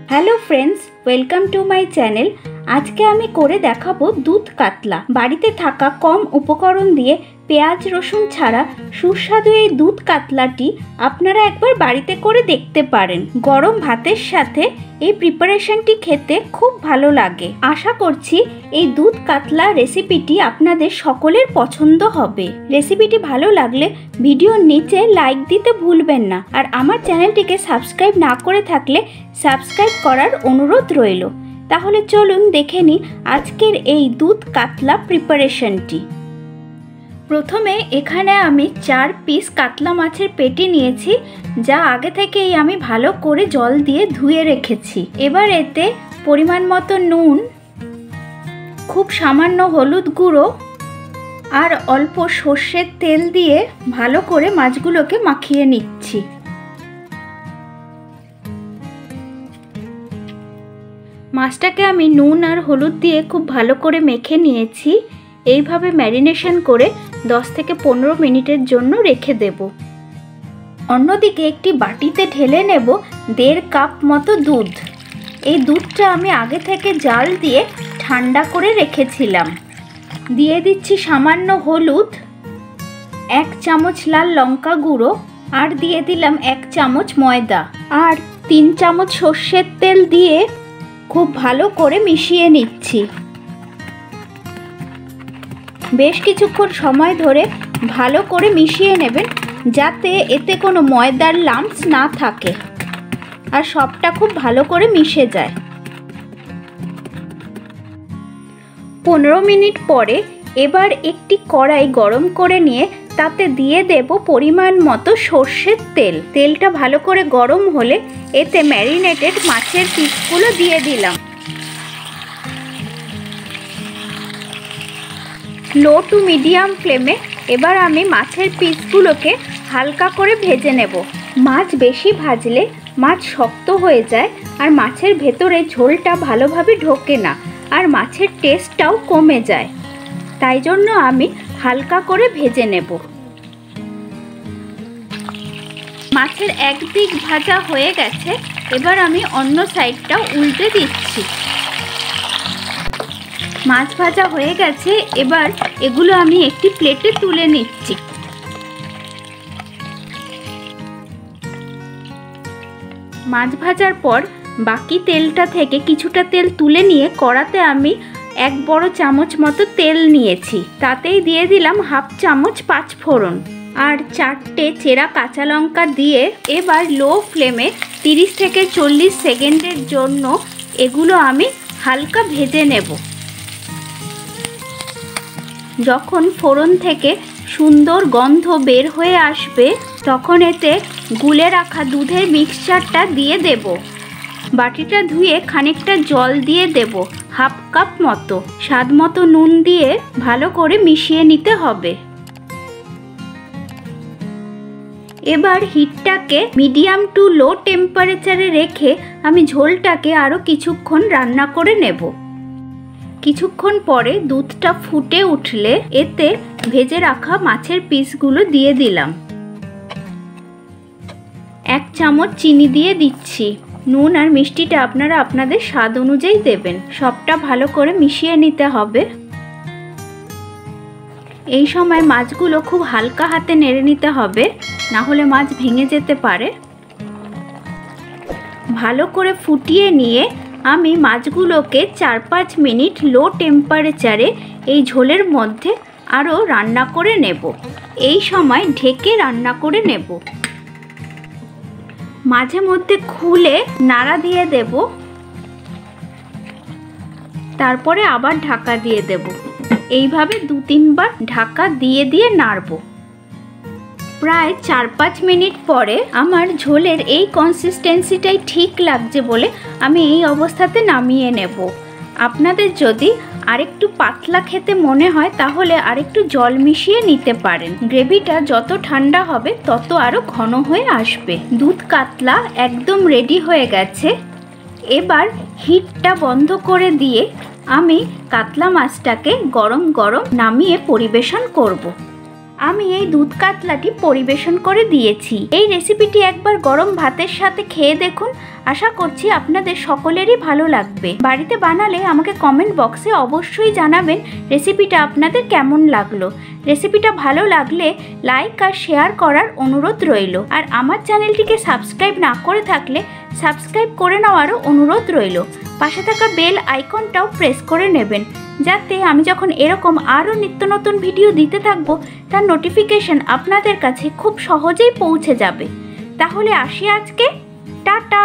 Hello friends, welcome to my channel. आज के आमी करे देखाबो दूध कातला। बाड़ीते थाका कम उपकरण दिए पेঁয়াজ रसुन छाड़ा सुस्वादु এই दूध কাতলাটি আপনারা একবার বাড়িতে করে দেখতে পারেন। গরম ভাতের সাথে এই প্রিপারেশনটি খেতে খুব ভালো লাগে। আশা করছি এই দুধ কাতলা রেসিপিটি আপনাদের সকলের পছন্দ হবে। রেসিপিটি ভালো লাগলে ভিডিওর নিচে লাইক দিতে ভুলবেন না, আর আমার চ্যানেলটিকে সাবস্ক্রাইব না করে থাকলে সাবস্ক্রাইব করার অনুরোধ রইল। তাহলে চলুন দেখে নিই আজকের এই দুধ কাতলা প্রিপারেশনটি। প্রথমে এখানে আমি 4 পিস কাতলা মাছের পেটি নিয়েছি, যা আগে থেকেই আমি ভালো করে জল দিয়ে ধুয়ে রেখেছি। এবার এতে পরিমাণ মতো নুন, খুব সামান্য হলুদ গুঁড়ো আর অল্প সর্ষের তেল দিয়ে ভালো করে মাছগুলোকে মাখিয়ে নিচ্ছি। মাছটাকে আমি নুন আর হলুদ দিয়ে খুব ভালো করে মেখে নিয়েছি। এইভাবে ম্যারিনেশন করে 10 থেকে 15 মিনিটের জন্য রেখে দেব। অন্যদিকে একটি বাটিতে ঢেলে নেব 1.5 কাপ মতো দুধ। এই দুধটা আমি আগে থেকে জাল দিয়ে ঠান্ডা করে রেখেছিলাম। দিয়ে দিচ্ছি সামান্য হলুদ, 1 চামচ লাল লঙ্কা গুঁড়ো, আর দিয়ে দিলাম 1 চামচ ময়দা আর 3 চামচ সর্ষের তেল দিয়ে খুব ভালো করে মিশিয়ে নিচ্ছি। বেশ কিছুক্ষণ সময় ধরে ভালো করে মিশিয়ে নেবেন, যাতে এতে কোনো ময়দার লাম্পস না থাকে আর সবটা খুব ভালো করে মিশে যায়। 15 মিনিট পরে এবার একটি কড়াই গরম করে নিয়ে তাতে দিয়ে দেব পরিমাণ মতো সর্ষের তেল। তেলটা ভালো করে গরম হলে এতে ম্যারিনেটেড মাছের পিসগুলো দিয়ে দিলাম। লো টু মিডিয়াম ফ্লেমে এবার আমি মাছের পিসগুলোকে হালকা করে ভেজে নেব। মাছ বেশি ভাজলে মাছ শক্ত হয়ে যায় আর মাছের ভেতরে ঝোলটা ভালোভাবে ঢোকে না আর মাছের টেস্টটাও কমে যায়। তাই জন্য আমি হালকা করে ভেজে নেব। মাছের একদিক ভাজা হয়ে গেছে, এবার আমি অন্য সাইডটাও উল্টে দিচ্ছি। মাছ ভাজা হয়ে গেছে, এবার এগুলো আমি একটি প্লেটে তুলে নিচ্ছি। মাছ ভাজার পর বাকি তেলটা থেকে কিছুটা তেল তুলে নিয়ে কড়াতে আমি 1 বড় চামচ মতো তেল নিয়েছি। তাতেই দিয়ে দিলাম 1/2 চামচ 5 ফোড়ন আর 4টে চেরা কাঁচা লঙ্কা দিয়ে এবার লো ফ্লেমে 30 থেকে 40 সেকেন্ডের জন্য এগুলো আমি হালকা ভেজে নেব। যখন ফোড়ন থেকে সুন্দর গন্ধ বের হয়ে আসবে তখন এতে গুলে রাখা দুধের মিক্সচারটা দিয়ে দেব। বাটিটা ধুয়ে খানিকটা জল দিয়ে দেব, 1/2 কাপ মতো। স্বাদ মতো নুন দিয়ে ভালো করে মিশিয়ে নিতে হবে। এবার হিটটাকে মিডিয়াম টু লো টেম্পারেচারে রেখে আমি ঝোলটাকে আরও কিছুক্ষণ রান্না করে নেব। কিছুক্ষণ পরে দুধটা ফুটে উঠলে এতে ভেজে রাখা মাছের পিসগুলো দিয়ে দিলাম। 1 চামচ চিনি দিয়ে দিচ্ছি। নুন আর মিষ্টিটা আপনারা আপনাদের স্বাদ অনুযায়ী দেবেন। সবটা ভালো করে মিশিয়ে নিতে হবে। এই সময় মাছগুলো খুব হালকা হাতে নেড়ে নিতে হবে, না হলে মাছ ভেঙে যেতে পারে। ভালো করে ফুটিয়ে নিয়ে আমি মাছগুলোকে 4-5 মিনিট লো টেম্পারেচারে এই ঝোলের মধ্যে আরও রান্না করে নেব। এই সময় ঢেকে রান্না করে নেব। মাঝে মধ্যে খুলে নাড়া দিয়ে দেব, তারপরে আবার ঢাকা দিয়ে দেব। এইভাবে 2-3 বার ঢাকা দিয়ে দিয়ে নাড়ব। প্রায় 4-5 মিনিট পরে আমার ঝোলের এই কনসিস্টেন্সিটাই ঠিক লাগছে বলে আমি এই অবস্থাতে নামিয়ে নেব। আপনাদের যদি আরেকটু পাতলা খেতে মনে হয় তাহলে আরেকটু জল মিশিয়ে নিতে পারেন। গ্রেভিটা যত ঠান্ডা হবে তত আরও ঘন হয়ে আসবে। দুধ কাতলা একদম রেডি হয়ে গেছে। এবার হিটটা বন্ধ করে দিয়ে আমি কাতলা মাছটাকে গরম গরম নামিয়ে পরিবেশন করব। আমি এই দুধ কাতলাটি পরিবেশন করে দিয়েছি। এই রেসিপিটি একবার গরম ভাতের সাথে খেয়ে দেখুন, আশা করছি আপনাদের সকলেরই ভালো লাগবে। বাড়িতে বানালে আমাকে কমেন্ট বক্সে অবশ্যই জানাবেন রেসিপিটা আপনাদের কেমন লাগলো। রেসিপিটা ভালো লাগলে লাইক আর শেয়ার করার অনুরোধ রইল। আর আমার চ্যানেলটিকে সাবস্ক্রাইব না করে থাকলে সাবস্ক্রাইব করে নেওয়ারও অনুরোধ রইল। পাশে থাকা বেল আইকনটাও প্রেস করে নেবেন, যাতে আমি যখন এরকম আরও নিত্য নতুন ভিডিও দিতে থাকবো তার নোটিফিকেশন আপনাদের কাছে খুব সহজেই পৌঁছে যাবে। তাহলে আসি আজকে, টাটা।